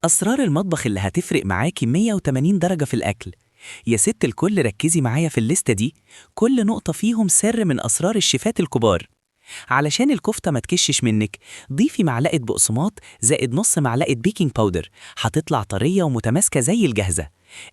أسرار المطبخ اللي هتفرق معاكي 180 درجة في الأكل. يا ست الكل ركزي معايا في الليستة دي، كل نقطة فيهم سر من أسرار الشيفات الكبار. علشان الكفتة ما تكشش منك، ضيفي معلقة بقسماط زائد نص معلقة بيكنج باودر، هتطلع طرية ومتماسكة زي الجاهزة.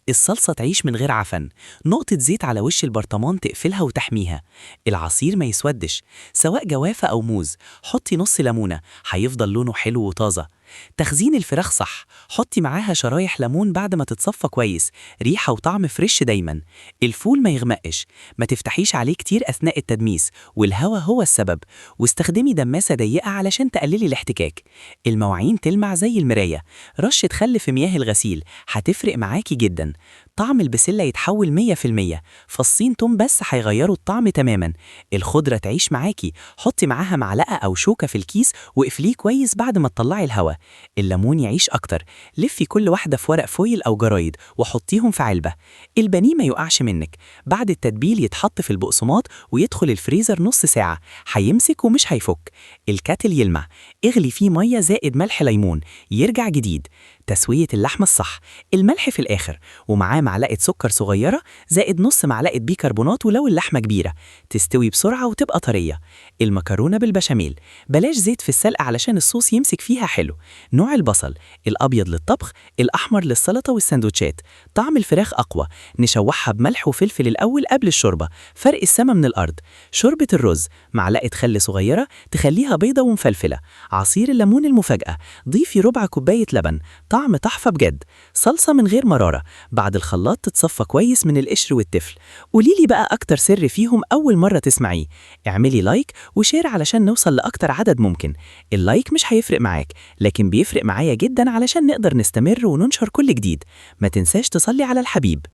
الصلصة تعيش من غير عفن، نقطة زيت على وش البرطمان تقفلها وتحميها. العصير ما يسودش، سواء جوافة أو موز، حطي نص ليمونة، هيفضل لونه حلو وطازة. تخزين الفراخ صح، حطي معاها شرايح ليمون بعد ما تتصفى كويس، ريحة وطعم فريش دايما. الفول ما يغمقش، ما تفتحيش عليه كتير أثناء التدميس، والهواء هو السبب. واستخدمي دماسة ضيقة علشان تقللي الاحتكاك. المواعين تلمع زي المراية، رشة خل في مياه الغسيل هتفرق معاكي جدا. طعم البسلة يتحول 100%، فصين توم بس هيغيروا الطعم تماما. الخضرة تعيش معاكي، حطي معاها معلقة أو شوكة في الكيس واقفليه كويس بعد ما تطلعي الهواء. الليمون يعيش أكتر، لفي كل واحدة في ورق فويل أو جرايد وحطيهم في علبة. البانيه ما يقعش منك، بعد التتبيل يتحط في البقسماط ويدخل الفريزر نص ساعة، هيمسك ومش هيفك. الكاتل يلمع، اغلي فيه مية زائد ملح ليمون، يرجع جديد. تسوية اللحمة الصح، الملح في الآخر، ومعاه معلقة سكر صغيرة زائد نص معلقة بيكربونات ولو اللحمة كبيرة، تستوي بسرعة وتبقى طرية. المكرونة بالبشاميل، بلاش زيت في السلق علشان الصوص يمسك فيها حلو. نوع البصل، الأبيض للطبخ، الأحمر للسلطة والسندوتشات. طعم الفراخ أقوى، نشوحها بملح وفلفل الأول قبل الشوربة، فرق السما من الأرض. شوربة الرز، معلقة خل صغيرة تخليها بيضة ومفلفلة. عصير الليمون المفاجأة، ضيفي ربع كوباية لبن، طعم تحفة بجد. صلصة من غير مرارة، بعد الخلاط تتصفى كويس من القشر والتفل. قوليلي بقى أكتر سر فيهم أول مرة تسمعيه. اعملي لايك وشير علشان نوصل لأكتر عدد ممكن. اللايك مش هيفرق معاك، لكن بيفرق معايا جدا علشان نقدر نستمر وننشر كل جديد. ما تنساش تصلي على الحبيب.